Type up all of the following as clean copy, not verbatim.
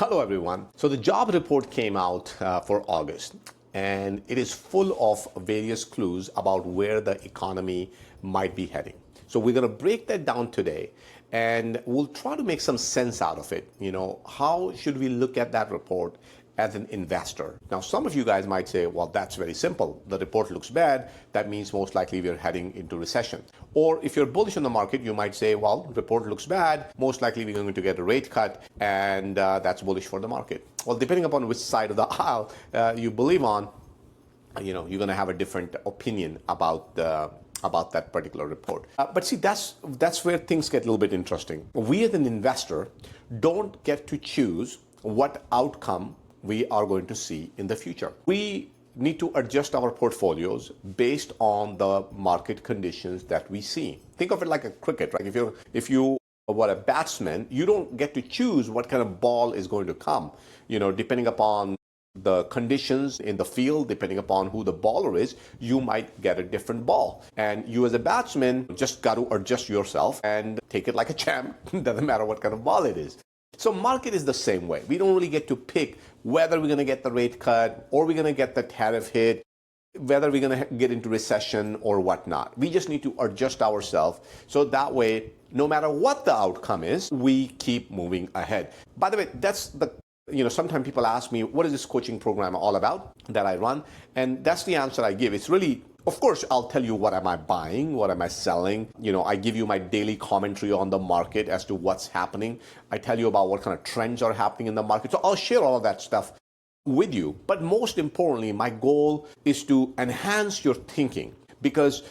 Hello, everyone. So the job report came out for August, and it is full of various clues about where the economy might be heading. So we're going to break that down today, and we'll try to make some sense out of it. How should we look at that report as an investor? Now, some of you guys might say, well, that's very simple. The report looks bad. That means most likely we're heading into recession. Or if you're bullish on the market, you might say, well, the report looks bad. Most likely we're going to get a rate cut, and that's bullish for the market. Well, depending upon which side of the aisle you believe on, you're going to have a different opinion about that particular report. But see, that's where things get a little bit interesting. We as an investor don't get to choose what outcome we are going to see in the future. We need to adjust our portfolios based on the market conditions that we see. Think of it like a cricket, right? If you were a batsman, you don't get to choose what kind of ball is going to come. Depending upon the conditions in the field, depending upon who the bowler is, you might get a different ball. And you as a batsman just got to adjust yourself and take it like a champ. Doesn't matter what kind of ball it is. So market is the same way. We don't really get to pick whether we're going to get the rate cut or we're going to get the tariff hit, whether we're going to get into recession or whatnot. We just need to adjust ourselves so that way, no matter what the outcome is, we keep moving ahead. By the way, sometimes people ask me, what is this coaching program all about that I run? And that's the answer I give. It's really, of course, I'll tell you what am I buying, what am I selling. I give you my daily commentary on the market as to what's happening. I tell you about what kind of trends are happening in the market. So I'll share all of that stuff with you. But most importantly, my goal is to enhance your thinking, because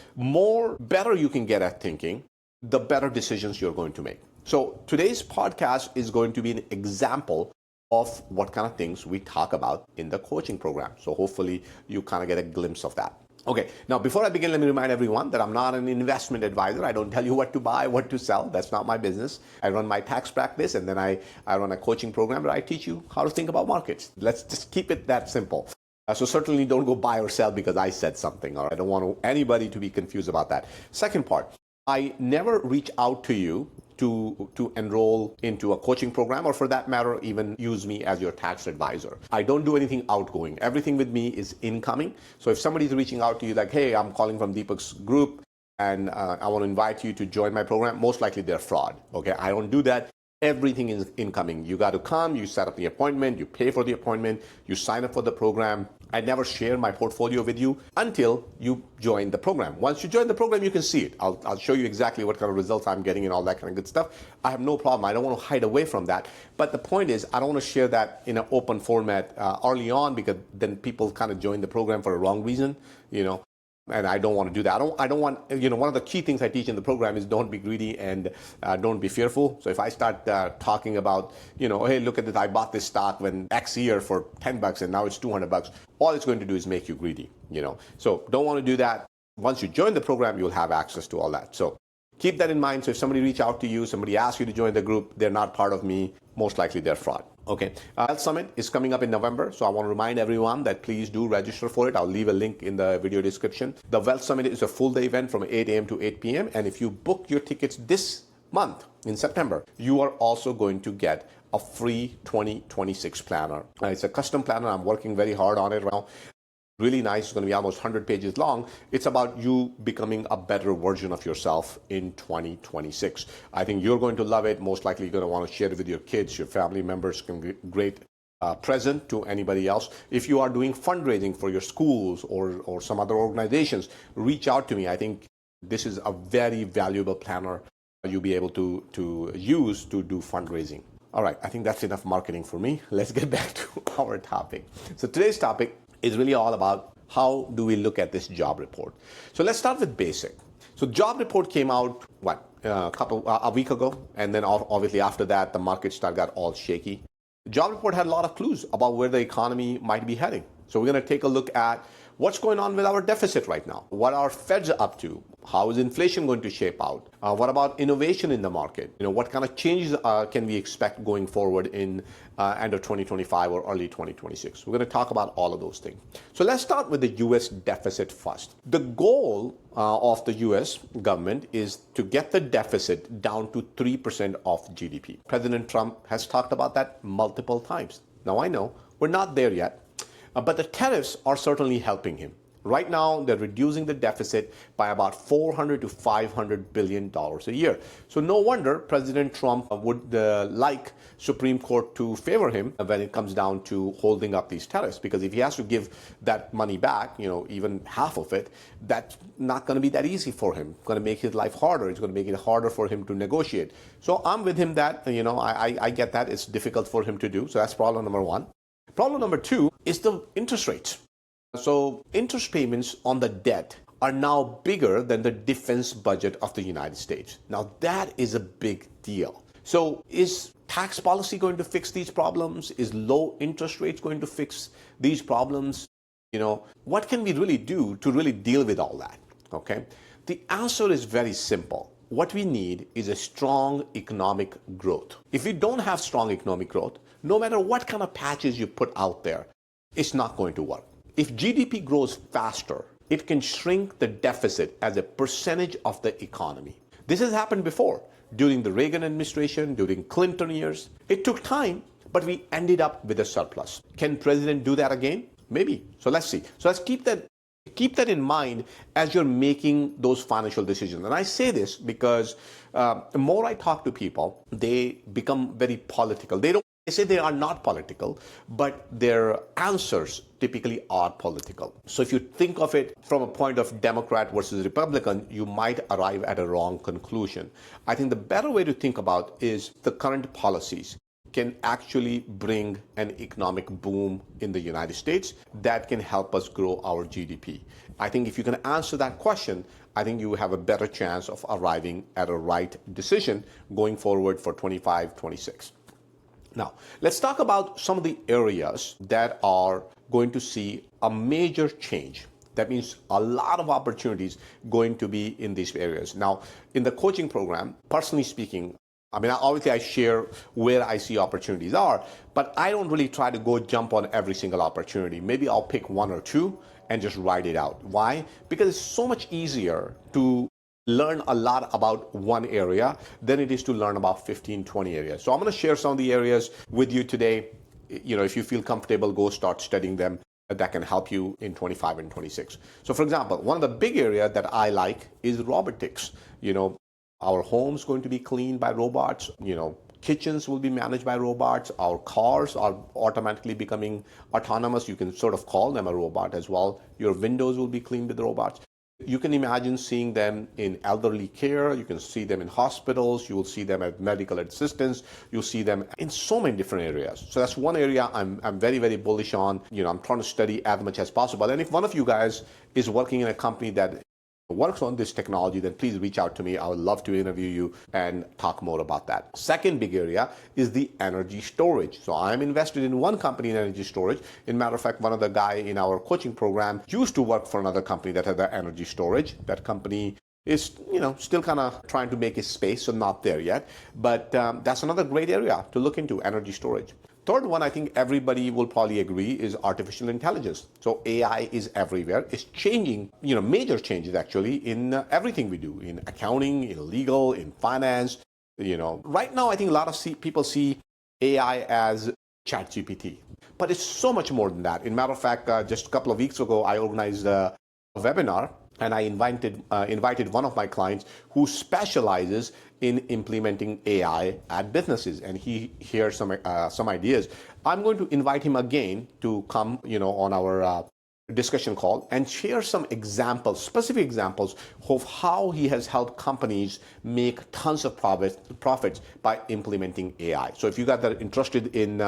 better you can get at thinking, the better decisions you're going to make. So today's podcast is going to be an example of what kind of things we talk about in the coaching program. So hopefully you kind of get a glimpse of that. Okay, now before I begin, let me remind everyone that I'm not an investment advisor. I don't tell you what to buy, what to sell. That's not my business. I run my tax practice, and then I run a coaching program where I teach you how to think about markets. Let's just keep it that simple. So certainly don't go buy or sell because I said something, or I don't want anybody to be confused about that. Second part, I never reach out to you to enroll into a coaching program, or for that matter, even use me as your tax advisor. I don't do anything outgoing. Everything with me is incoming. So if somebody's reaching out to you like, hey, I'm calling from Deepak's group and I want to invite you to join my program, most likely they're fraud. Okay, I don't do that. Everything is incoming. You got to come, you set up the appointment, you pay for the appointment, you sign up for the program. I never share my portfolio with you until you join the program. Once you join the program, you can see it. I'll show you exactly what kind of results I'm getting and all that kind of good stuff. I have no problem. I don't want to hide away from that. But the point is, I don't want to share that in an open format early on, because then people kind of join the program for a wrong reason, And I don't want to do that. I don't want, one of the key things I teach in the program is don't be greedy and don't be fearful. So if I start talking about, hey, look at this, I bought this stock when X year for $10 and now it's $200, all it's going to do is make you greedy, So don't want to do that. Once you join the program, you'll have access to all that. So keep that in mind. So if somebody reach out to you, somebody asks you to join the group, they're not part of me, most likely they're fraud. Okay. Wealth Summit is coming up in November. So I want to remind everyone that please do register for it. I'll leave a link in the video description. The Wealth Summit is a full day event from 8 a.m. to 8 p.m. And if you book your tickets this month in September, you are also going to get a free 2026 planner. It's a custom planner. I'm working very hard on it right now. Really nice. It's going to be almost 100 pages long. It's about you becoming a better version of yourself in 2026. I think you're going to love it. Most likely you're going to want to share it with your kids, your family members. Can be great present to anybody else. If you are doing fundraising for your schools or some other organizations, reach out to me. I think this is a very valuable planner you'll be able to use to do fundraising. All right, I think that's enough marketing for me. Let's get back to our topic. So today's topic is really all about how do we look at this job report. So let's start with basic. So job report came out, a week ago, and then obviously after that, the market got all shaky. The job report had a lot of clues about where the economy might be heading. So we're going to take a look at what's going on with our deficit right now, what are Feds up to, how is inflation going to shape out, what about innovation in the market, what kind of changes can we expect going forward in end of 2025 or early 2026. We're going to talk about all of those things. So let's start with the U.S. deficit first. The goal of the U.S. government is to get the deficit down to 3% of GDP. President Trump has talked about that multiple times. Now I know we're not there yet. But the tariffs are certainly helping him. Right now, they're reducing the deficit by about $400 to $500 billion a year. So no wonder President Trump would like Supreme Court to favor him when it comes down to holding up these tariffs. Because if he has to give that money back, even half of it, that's not going to be that easy for him. It's going to make his life harder. It's going to make it harder for him to negotiate. So I'm with him that, I get that. It's difficult for him to do. So that's problem number one. Problem number two is the interest rates. So interest payments on the debt are now bigger than the defense budget of the United States. Now that is a big deal. So is tax policy going to fix these problems? Is low interest rates going to fix these problems? What can we really do to really deal with all that? Okay. The answer is very simple. What we need is a strong economic growth. If we don't have strong economic growth, no matter what kind of patches you put out there, it's not going to work. If GDP grows faster, it can shrink the deficit as a percentage of the economy. This has happened before, during the Reagan administration, during Clinton years. It took time, but we ended up with a surplus. Can President do that again? Maybe. So let's see. So let's keep that in mind as you're making those financial decisions. And I say this because the more I talk to people, they become very political. They say they are not political, but their answers typically are political. So if you think of it from a point of Democrat versus Republican, you might arrive at a wrong conclusion. I think the better way to think about is the current policies can actually bring an economic boom in the United States that can help us grow our GDP. I think if you can answer that question, I think you have a better chance of arriving at a right decision going forward for 25, 26. Now, let's talk about some of the areas that are going to see a major change. That means a lot of opportunities going to be in these areas. Now, in the coaching program, personally speaking, obviously I share where I see opportunities are, but I don't really try to go jump on every single opportunity. Maybe I'll pick one or two and just ride it out. Why? Because it's so much easier to learn a lot about one area than it is to learn about 15, 20 areas. So I'm going to share some of the areas with you today. If you feel comfortable, go start studying them. That can help you in 25 and 26. So for example, one of the big areas that I like is robotics. Our homes going to be cleaned by robots. Kitchens will be managed by robots. Our cars are automatically becoming autonomous. You can sort of call them a robot as well. Your windows will be cleaned with robots. You can imagine seeing them in elderly care. You can see them in hospitals. You will see them as medical assistants. You'll see them in so many different areas. So that's one area I'm very, very bullish on. I'm trying to study as much as possible. And if one of you guys is working in a company that works on this technology, then please reach out to me. I would love to interview you and talk more about that. Second big area is the energy storage. So I'm invested in one company in energy storage. In matter of fact, one of the guy in our coaching program used to work for another company that had the energy storage. That company is, still kind of trying to make its space, so not there yet. But that's another great area to look into, energy storage. Third one, I think everybody will probably agree, is artificial intelligence. So AI is everywhere. It's changing, major changes actually in everything we do, in accounting, in legal, in finance. Right now, I think a lot of people see AI as ChatGPT, but it's so much more than that. In matter of fact, just a couple of weeks ago, I organized a webinar and I invited one of my clients who specializes in implementing AI at businesses, and he hears some ideas. I'm going to invite him again to come, on our discussion call and share some examples, specific examples of how he has helped companies make tons of profits by implementing AI. So if you guys are interested in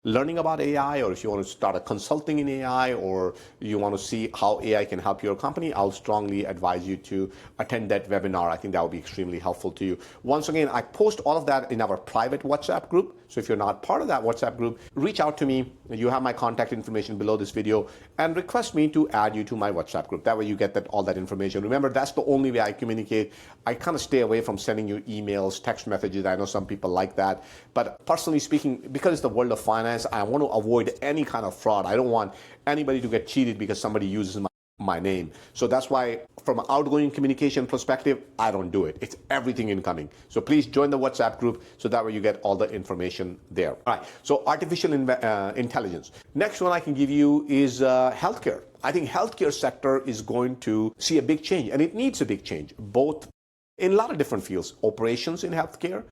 learning about AI, or if you want to start a consulting in AI, or you want to see how AI can help your company, I'll strongly advise you to attend that webinar. I think that will be extremely helpful to you. Once again, I post all of that in our private WhatsApp group. So if you're not part of that WhatsApp group, reach out to me. you have my contact information below this video, and request me to add you to my WhatsApp group. That way you get all that information. Remember, that's the only way I communicate. I kind of stay away from sending you emails, text messages. I know some people like that. But personally speaking, because it's the world of finance, I want to avoid any kind of fraud. I don't want anybody to get cheated because somebody uses my name. So that's why from an outgoing communication perspective, I don't do it. It's everything incoming. So please join the WhatsApp group so that way you get all the information there. All right, so artificial intelligence. Next one I can give you is healthcare. I think healthcare sector is going to see a big change, and it needs a big change, both in a lot of different fields. Operations in healthcare,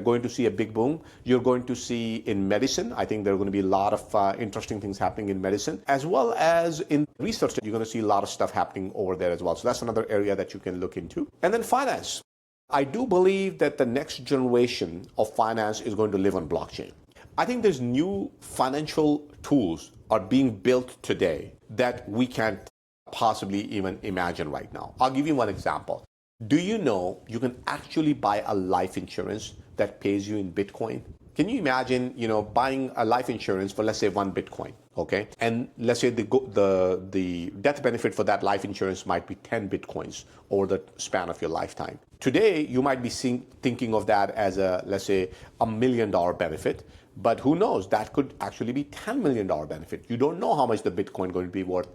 going to see a big boom. You're going to see in medicine, I think there are going to be a lot of interesting things happening in medicine, as well as in research. You're going to see a lot of stuff happening over there as well. So that's another area that you can look into. And then finance. I do believe that the next generation of finance is going to live on blockchain. I think there's new financial tools are being built today that we can't possibly even imagine right now. I'll give you one example. Do you know you can actually buy a life insurance that pays you in Bitcoin? Can you imagine, buying a life insurance for, let's say, 1 Bitcoin, okay? And let's say the death benefit for that life insurance might be 10 Bitcoins over the span of your lifetime. Today, you might be thinking of that as let's say, $1 million benefit. But who knows? That could actually be $10 million benefit. You don't know how much the Bitcoin going to be worth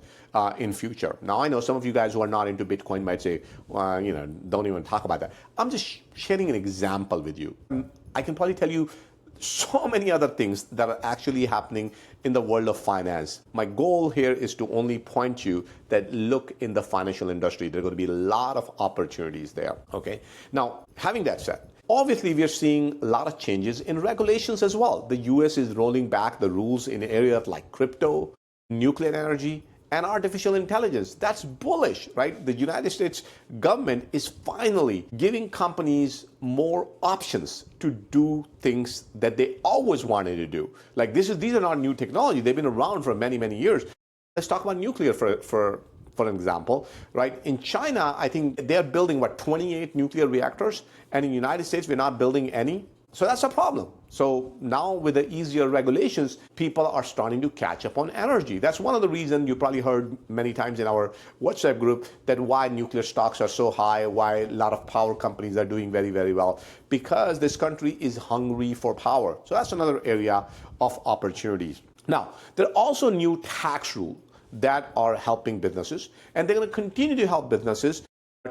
in future. Now, I know some of you guys who are not into Bitcoin might say, don't even talk about that. I'm just sharing an example with you. I can probably tell you so many other things that are actually happening in the world of finance. My goal here is to only point you that look in the financial industry. There are going to be a lot of opportunities there, okay? Now, having that said, obviously, we are seeing a lot of changes in regulations as well. The US is rolling back the rules in areas like crypto, nuclear energy, and artificial intelligence. That's bullish, right? The United States government is finally giving companies more options to do things that they always wanted to do. Like these are not new technology. They've been around for many, many years. Let's talk about nuclear for an example, right? In China, I think they're building, 28 nuclear reactors, and in the United States, we're not building any. So that's a problem. So now with the easier regulations, people are starting to catch up on energy. That's one of the reasons you probably heard many times in our WhatsApp group that why nuclear stocks are so high, why a lot of power companies are doing very, very well, because this country is hungry for power. So that's another area of opportunities. Now, there are also new tax rules that are helping businesses, and they're going to continue to help businesses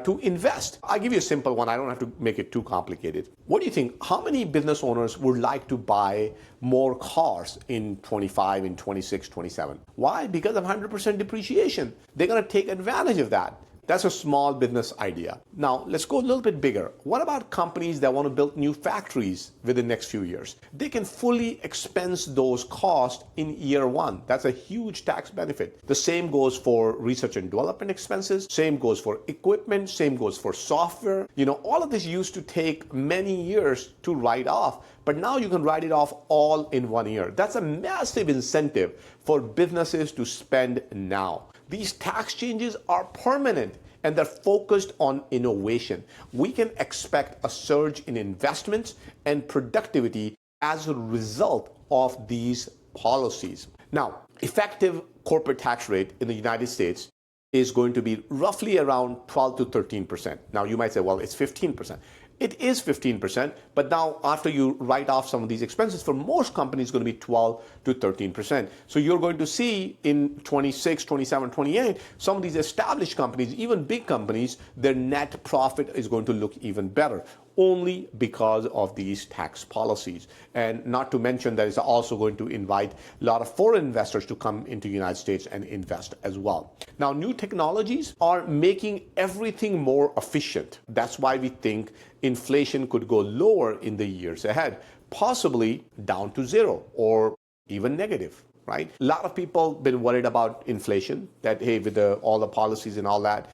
to invest. I'll give you a simple one. I don't have to make it too complicated. What do you think? How many business owners would like to buy more cars in 25, in 26, 27? Why? Because of 100% depreciation. They're going to take advantage of that. That's a small business idea. Now, let's go a little bit bigger. What about companies that want to build new factories within the next few years? They can fully expense those costs in year one. That's a huge tax benefit. The same goes for research and development expenses. Same goes for equipment. Same goes for software. All of this used to take many years to write off, but now you can write it off all in 1 year. That's a massive incentive for businesses to spend now. These tax changes are permanent and they're focused on innovation. We can expect a surge in investments and productivity as a result of these policies. Now, effective corporate tax rate in the United States is going to be roughly around 12 to 13%. Now, you might say, well, it's 15%. It is 15%, but now after you write off some of these expenses, for most companies, it's going to be 12 to 13%. So you're going to see in 26, 27, 28, some of these established companies, even big companies, their net profit is going to look even better, only because of these tax policies. And not to mention that it's also going to invite a lot of foreign investors to come into the United States and invest as well. Now, new technologies are making everything more efficient. That's why we think inflation could go lower in the years ahead, possibly down to zero or even negative, right? A lot of people been worried about inflation, that, hey, with all the policies and all that,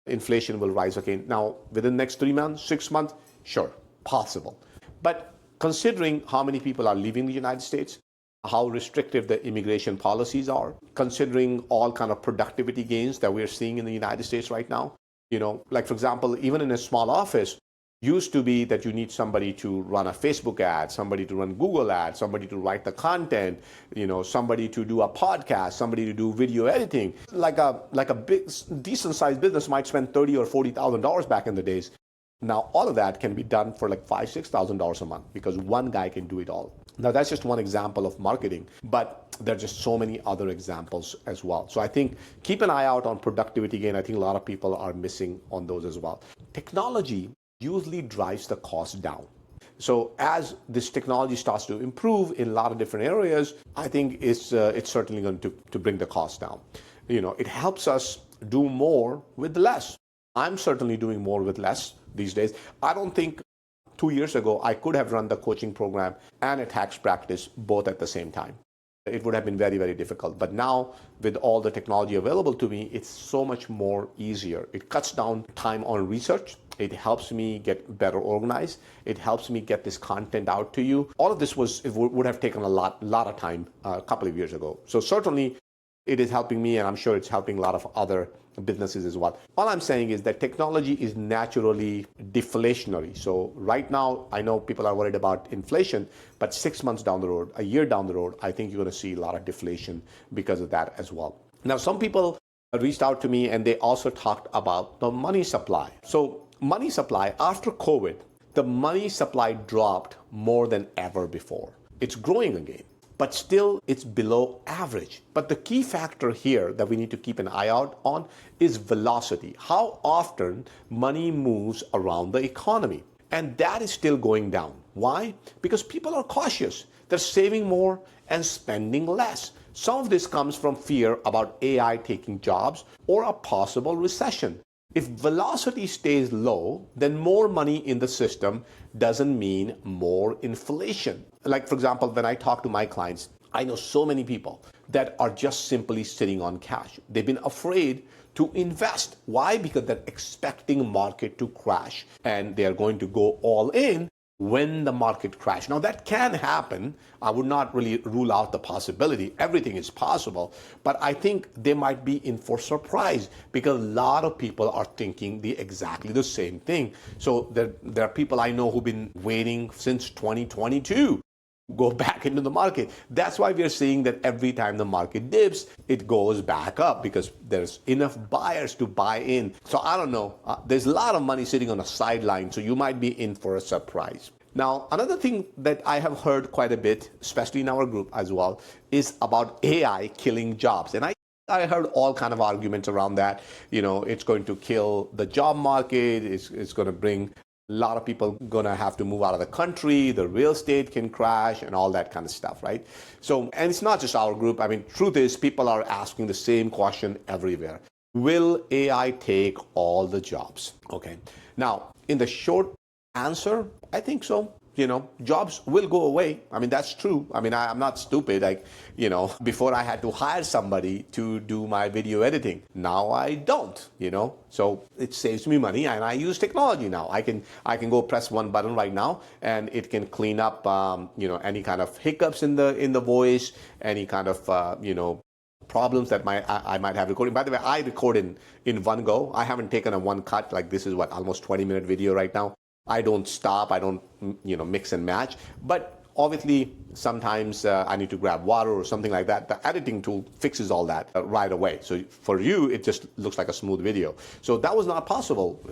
inflation will rise again. Now, within the next 3 months, 6 months, sure, possible. But considering how many people are leaving the United States, how restrictive the immigration policies are, considering all kind of productivity gains that we're seeing in the United States right now, like, for example, even in a small office, Used to be that you need somebody to run a Facebook ad, somebody to run Google ads, somebody to write the content, somebody to do a podcast, somebody to do video editing. Like a big decent sized business might spend $30,000 or $40,000 back in the days. Now all of that can be done for like $5,000-$6,000 a month because one guy can do it all. Now that's just one example of marketing, but there are just so many other examples as well. So I think keep an eye out on productivity gain. I think a lot of people are missing on those as well. Technology usually drives the cost down. So as this technology starts to improve in a lot of different areas, I think it's certainly going to bring the cost down. It helps us do more with less. I'm certainly doing more with less these days. I don't think 2 years ago I could have run the coaching program and a tax practice both at the same time. It would have been very, very difficult. But now with all the technology available to me, it's so much more easier. It cuts down time on research. It helps me get better organized. It helps me get this content out to you. All of this would have taken a lot of time a couple of years ago. So certainly it is helping me, and I'm sure it's helping a lot of other businesses as well. All I'm saying is that technology is naturally deflationary. So right now, I know people are worried about inflation, but 6 months down the road, a year down the road, I think you're going to see a lot of deflation because of that as well. Now, some people reached out to me and they also talked about the money supply. So money supply, after COVID, the money supply dropped more than ever before. It's growing again, but still it's below average. But the key factor here that we need to keep an eye out on is velocity. How often money moves around the economy. And that is still going down. Why? Because people are cautious. They're saving more and spending less. Some of this comes from fear about AI taking jobs or a possible recession. If velocity stays low, then more money in the system doesn't mean more inflation. Like, for example, when I talk to my clients, I know so many people that are just simply sitting on cash. They've been afraid to invest. Why? Because they're expecting market to crash and they're going to go all in when the market crashes. Now that can happen. I would not really rule out the possibility. Everything is possible, but I think they might be in for surprise because a lot of people are thinking exactly the same thing. So there are people I know who've been waiting since 2022. Go back into the market. That's why we are seeing that every time the market dips, it goes back up because there's enough buyers to buy in. So I don't know. There's a lot of money sitting on a sideline, so you might be in for a surprise. Now, another thing that I have heard quite a bit, especially in our group as well, is about AI killing jobs. And I heard all kind of arguments around that. It's going to kill the job market. It's going to bring a lot of people going to have to move out of the country, the real estate can crash and all that kind of stuff, right? So, and it's not just our group. I mean, truth is people are asking the same question everywhere. Will AI take all the jobs? Okay. Now, in the short answer, I think so. Jobs will go away. I mean, that's true. I mean, I'm not stupid. Before I had to hire somebody to do my video editing. Now I don't, So it saves me money and I use technology now. I can go press one button right now and it can clean up, any kind of hiccups in the voice, any kind of, problems that I might have recording. By the way, I record in one go. I haven't taken a one cut. Like this is almost 20-minute video right now. I don't stop. I don't, mix and match. But obviously, sometimes I need to grab water or something like that. The editing tool fixes all that right away. So for you, it just looks like a smooth video. So that was not possible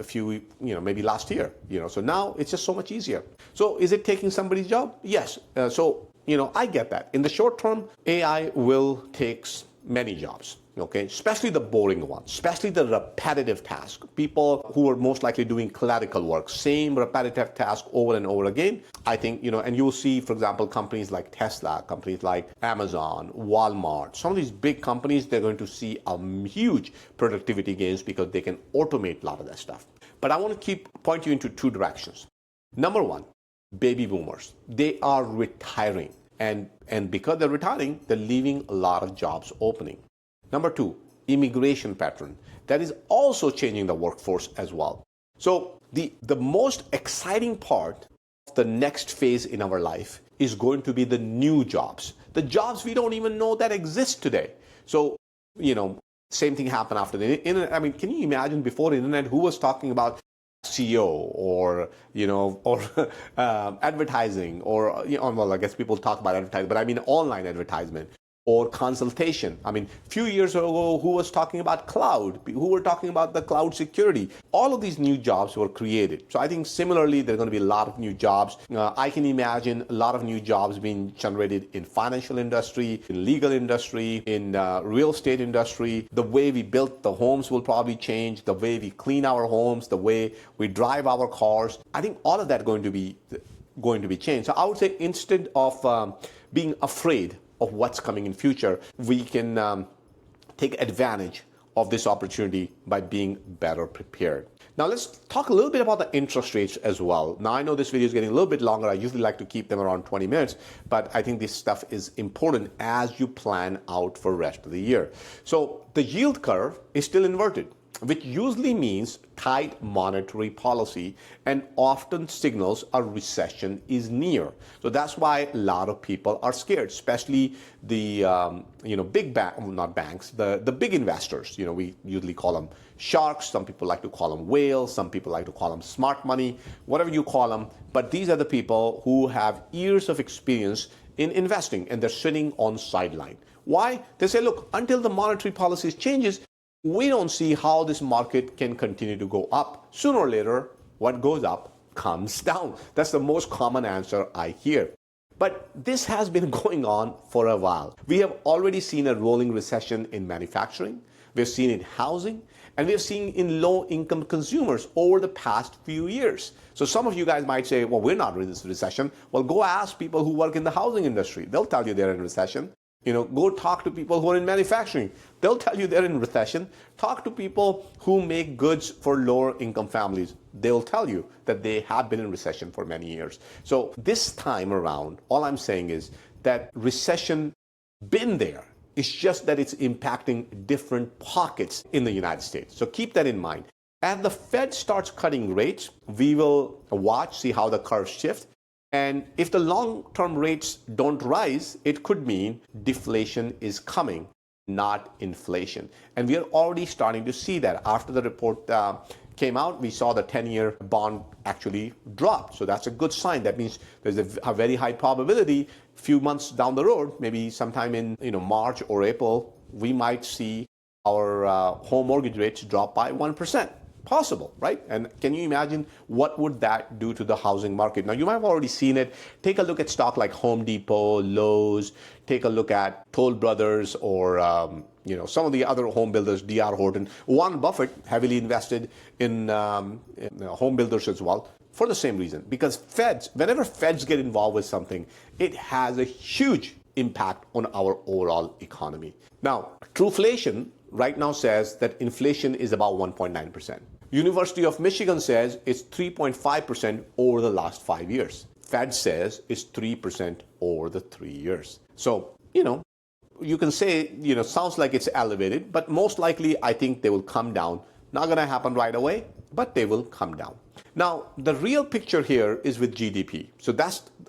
maybe last year. So now it's just so much easier. So is it taking somebody's job? Yes. I get that. In the short term, AI will take many jobs. Okay, especially the boring ones, especially the repetitive task. People who are most likely doing clerical work, same repetitive task over and over again. I think, and you'll see, for example, companies like Tesla, companies like Amazon, Walmart, some of these big companies, they're going to see a huge productivity gains because they can automate a lot of that stuff. But I want to point you into two directions. Number one, baby boomers. They are retiring. And because they're retiring, they're leaving a lot of jobs opening. Number two, immigration pattern. That is also changing the workforce as well. So the most exciting part of the next phase in our life is going to be the new jobs. The jobs we don't even know that exist today. So, same thing happened after the internet. I mean, can you imagine before the internet, who was talking about SEO or advertising or well, I guess people talk about advertising, but I mean online advertisement or consultation. I mean, a few years ago, who was talking about cloud? Who were talking about the cloud security? All of these new jobs were created. So I think similarly, there are going to be a lot of new jobs. I can imagine a lot of new jobs being generated in financial industry, in legal industry, in real estate industry. The way we built the homes will probably change. The way we clean our homes, the way we drive our cars. I think all of that going to be changed. So I would say instead of being afraid of what's coming in future, we can take advantage of this opportunity by being better prepared. Now let's talk a little bit about the interest rates as well. Now I know this video is getting a little bit longer. I usually like to keep them around 20 minutes, but I think this stuff is important as you plan out for the rest of the year. So the yield curve is still inverted, which usually means tight monetary policy and often signals a recession is near. So that's why a lot of people are scared, especially the not banks, the big investors. We usually call them sharks. Some people like to call them whales. Some people like to call them smart money, whatever you call them. But these are the people who have years of experience in investing, and they're sitting on sideline. Why? They say, look, until the monetary policy changes, we don't see how this market can continue to go up. Sooner or later, what goes up comes down. That's the most common answer I hear. But this has been going on for a while. We have already seen a rolling recession in manufacturing. We've seen it in housing, and we've seen in low-income consumers over the past few years. So some of you guys might say, well, we're not in this recession. Well, go ask people who work in the housing industry. They'll tell you they're in recession. Go talk to people who are in manufacturing. They'll tell you they're in recession. Talk to people who make goods for lower income families. They'll tell you that they have been in recession for many years. So this time around, all I'm saying is that recession been there. It's just that it's impacting different pockets in the United States. So keep that in mind. As the Fed starts cutting rates, we will watch, see how the curve shifts. And if the long-term rates don't rise, it could mean deflation is coming, not inflation. And we are already starting to see that. After the report came out, we saw the 10-year bond actually drop. So that's a good sign. That means there's a very high probability a few months down the road, maybe sometime in March or April, we might see our home mortgage rates drop by 1%. Possible, right? And can you imagine what would that do to the housing market? Now, you might have already seen it. Take a look at stock like Home Depot, Lowe's. Take a look at Toll Brothers or some of the other home builders, D.R. Horton. Warren Buffett heavily invested in home builders as well for the same reason. Because whenever Feds get involved with something, it has a huge impact on our overall economy. Now, Trueflation right now says that inflation is about 1.9%. University of Michigan says it's 3.5% over the last 5 years. Fed says it's 3% over the 3 years. So, you can say, sounds like it's elevated, but most likely I think they will come down. Not going to happen right away, but they will come down. Now, the real picture here is with GDP. So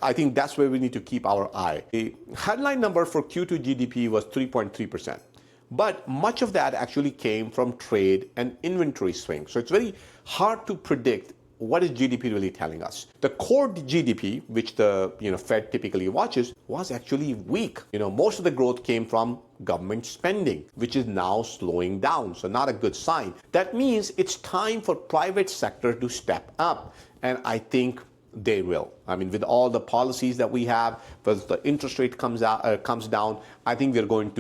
I think that's where we need to keep our eye. The headline number for Q2 GDP was 3.3%. But much of that actually came from trade and inventory swings. So it's very hard to predict what is GDP really telling us. The core GDP, which the Fed typically watches, was actually weak. Most of the growth came from government spending, which is now slowing down. So not a good sign. That means it's time for private sector to step up. And I think they will. I mean, with all the policies that we have, as the interest rate comes down, I think we're going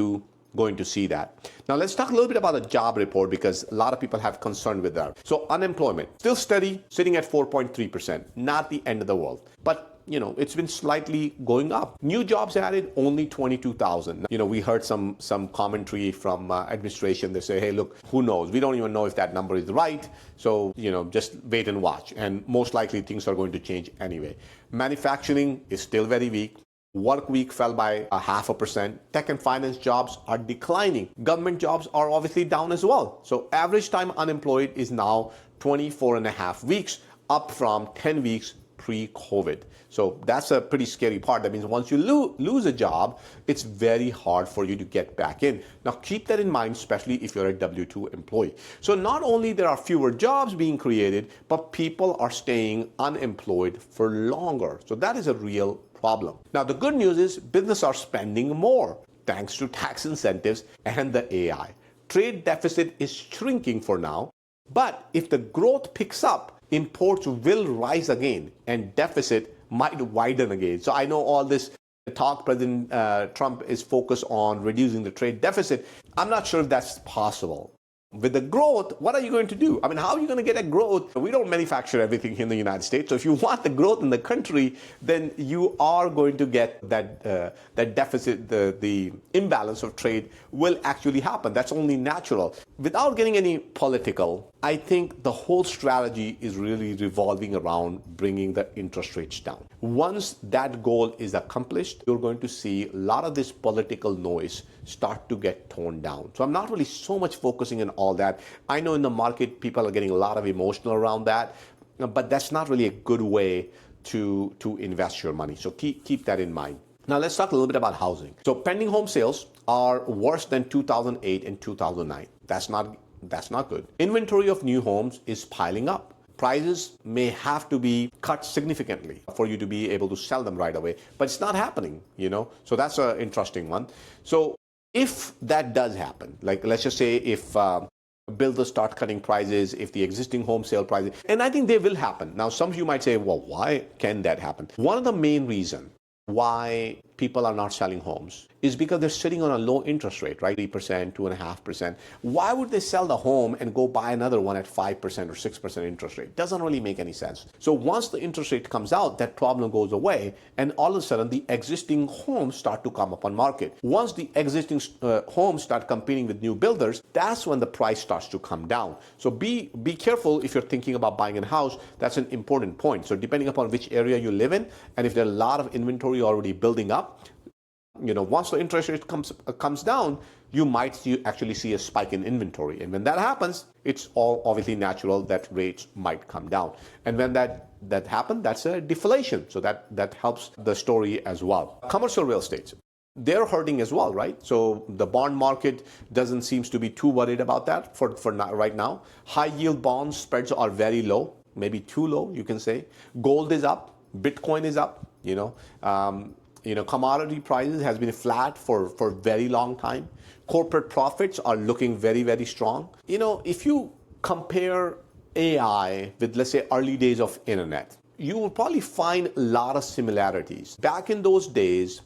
to see that. Now let's talk a little bit about the job report because a lot of people have concern with that. So unemployment still steady, sitting at 4.3%, not the end of the world. But it's been slightly going up. New jobs added only 22,000. We heard some commentary from administration. They say, hey, look, who knows? We don't even know if that number is right. So, just wait and watch. And most likely things are going to change anyway. Manufacturing is still very weak. Work week fell by 0.5%. Tech and finance jobs are declining. Government jobs are obviously down as well. So average time unemployed is now 24.5 weeks, up from 10 weeks pre-COVID. So that's a pretty scary part. That means once you lose a job, it's very hard for you to get back in. Now keep that in mind, especially if you're a W-2 employee. So not only there are fewer jobs being created, but people are staying unemployed for longer. So that is a real problem. Now the good news is businesses are spending more thanks to tax incentives and the AI. Trade deficit is shrinking for now, but if the growth picks up, imports will rise again and deficit might widen again. So I know all this talk President Trump is focused on reducing the trade deficit. I'm not sure if that's possible. With the growth, what are you going to do? I mean, how are you going to get a growth? We don't manufacture everything here in the United States. So if you want the growth in the country, then you are going to get that deficit, the imbalance of trade will actually happen. That's only natural. Without getting any political, I think the whole strategy is really revolving around bringing the interest rates down. Once that goal is accomplished, you're going to see a lot of this political noise start to get toned down. So I'm not really so much focusing on all that. I know in the market, people are getting a lot of emotional around that, but that's not really a good way to invest your money. So keep that in mind. Now let's talk a little bit about housing. So pending home sales are worse than 2008 and 2009. That's not good. Inventory of new homes is piling up. Prices may have to be cut significantly for you to be able to sell them right away, but it's not happening, So that's an interesting one. So if that does happen, like let's just say if builders start cutting prices, if the existing home sale prices, and I think they will happen. Now, some of you might say, well, why can that happen? One of the main reasons why people are not selling homes is because they're sitting on a low interest rate, right? 3%, 2.5%. Why would they sell the home and go buy another one at 5% or 6% interest rate? Doesn't really make any sense. So once the interest rate comes out, that problem goes away, and all of a sudden the existing homes start to come up on market. Once the existing homes start competing with new builders, that's when the price starts to come down. So be careful if you're thinking about buying a house. That's an important point. So depending upon which area you live in, and if there's a lot of inventory already building up, once the interest rate comes down, you might actually see a spike in inventory. And when that happens, it's all obviously natural that rates might come down. And when that happens, that's a deflation. So that helps the story as well. Commercial real estate, they're hurting as well, right? So the bond market doesn't seem to be too worried about that for right now. High yield bond spreads are very low, maybe too low, you can say. Gold is up, Bitcoin is up, commodity prices has been flat for a very long time. Corporate profits are looking very, very strong. If you compare AI with, let's say, early days of internet, you will probably find a lot of similarities. Back in those days,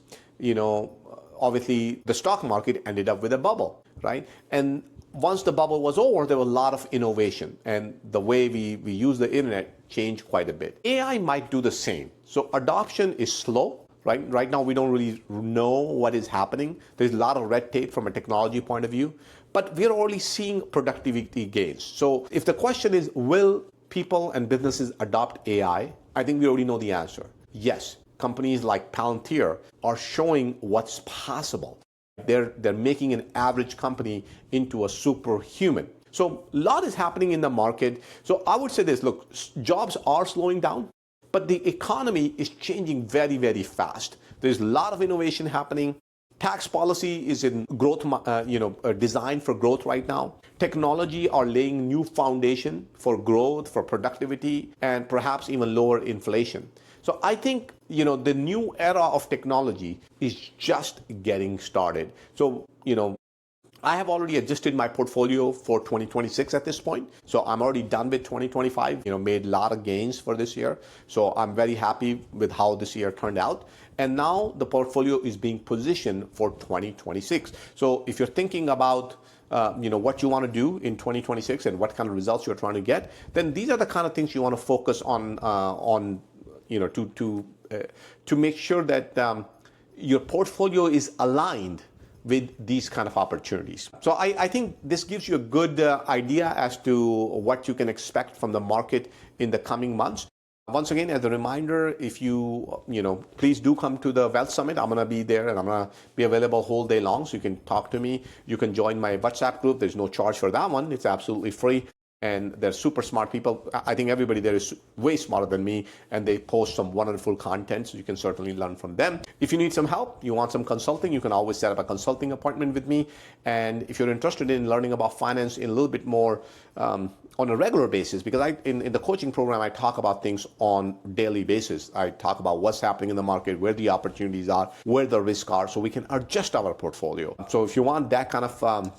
obviously the stock market ended up with a bubble, right? And once the bubble was over, there was a lot of innovation, and the way we use the internet changed quite a bit. AI might do the same. So adoption is slow. Right now, we don't really know what is happening. There's a lot of red tape from a technology point of view, but we're already seeing productivity gains. So if the question is, will people and businesses adopt AI? I think we already know the answer. Yes, companies like Palantir are showing what's possible. They're making an average company into a superhuman. So a lot is happening in the market. So I would say this, look, jobs are slowing down, but the economy is changing very, very fast. There's a lot of innovation happening. Tax policy is in growth, designed for growth right now. Technology are laying new foundation for growth, for productivity, and perhaps even lower inflation. So I think, the new era of technology is just getting started. So, I have already adjusted my portfolio for 2026 at this point. So I'm already done with 2025, made a lot of gains for this year. So I'm very happy with how this year turned out. And now the portfolio is being positioned for 2026. So if you're thinking about what you want to do in 2026 and what kind of results you're trying to get, then these are the kind of things you want to focus on to make sure that your portfolio is aligned with these kind of opportunities. So I think this gives you a good idea as to what you can expect from the market in the coming months. Once again, as a reminder, if you please do come to the Wealth Summit. I'm going to be there and I'm going to be available whole day long, so you can talk to me. You can join my WhatsApp group. There's no charge for that one. It's absolutely free. and they're super smart people. I think everybody there is way smarter than me, and they post some wonderful content, so you can certainly learn from them. If you need some help, you want some consulting, you can always set up a consulting appointment with me. And if you're interested in learning about finance in a little bit more on a regular basis, because in the coaching program, I talk about things on daily basis. I talk about what's happening in the market, where the opportunities are, where the risks are, so we can adjust our portfolio. So if you want that kind of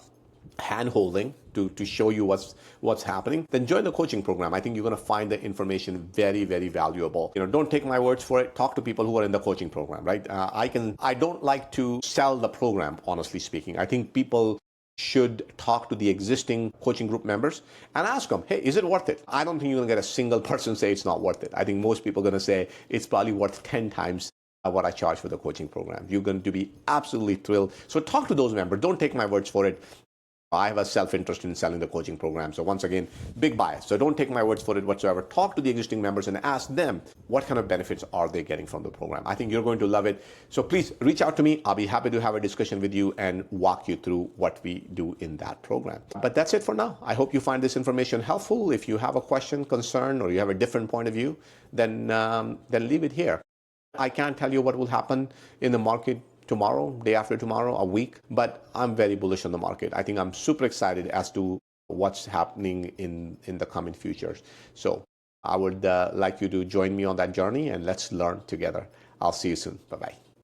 hand-holding to show you what's happening, then join the coaching program. I think you're going to find the information very, very valuable. Don't take my words for it. Talk to people who are in the coaching program, right? I don't like to sell the program, honestly speaking. I think people should talk to the existing coaching group members and ask them, hey, is it worth it? I don't think you're going to get a single person say it's not worth it. I think most people are going to say it's probably worth 10 times what I charge for the coaching program. You're going to be absolutely thrilled. So talk to those members. Don't take my words for it. I have a self-interest in selling the coaching program. So once again, big bias. So don't take my words for it whatsoever. Talk to the existing members and ask them what kind of benefits are they getting from the program. I think you're going to love it. So please reach out to me. I'll be happy to have a discussion with you and walk you through what we do in that program. But that's it for now. I hope you find this information helpful. If you have a question, concern, or you have a different point of view, then leave it here. I can't tell you what will happen in the market tomorrow, day after tomorrow, a week, but I'm very bullish on the market. I think I'm super excited as to what's happening in the coming futures. So I would like you to join me on that journey, and let's learn together. I'll see you soon. Bye-bye.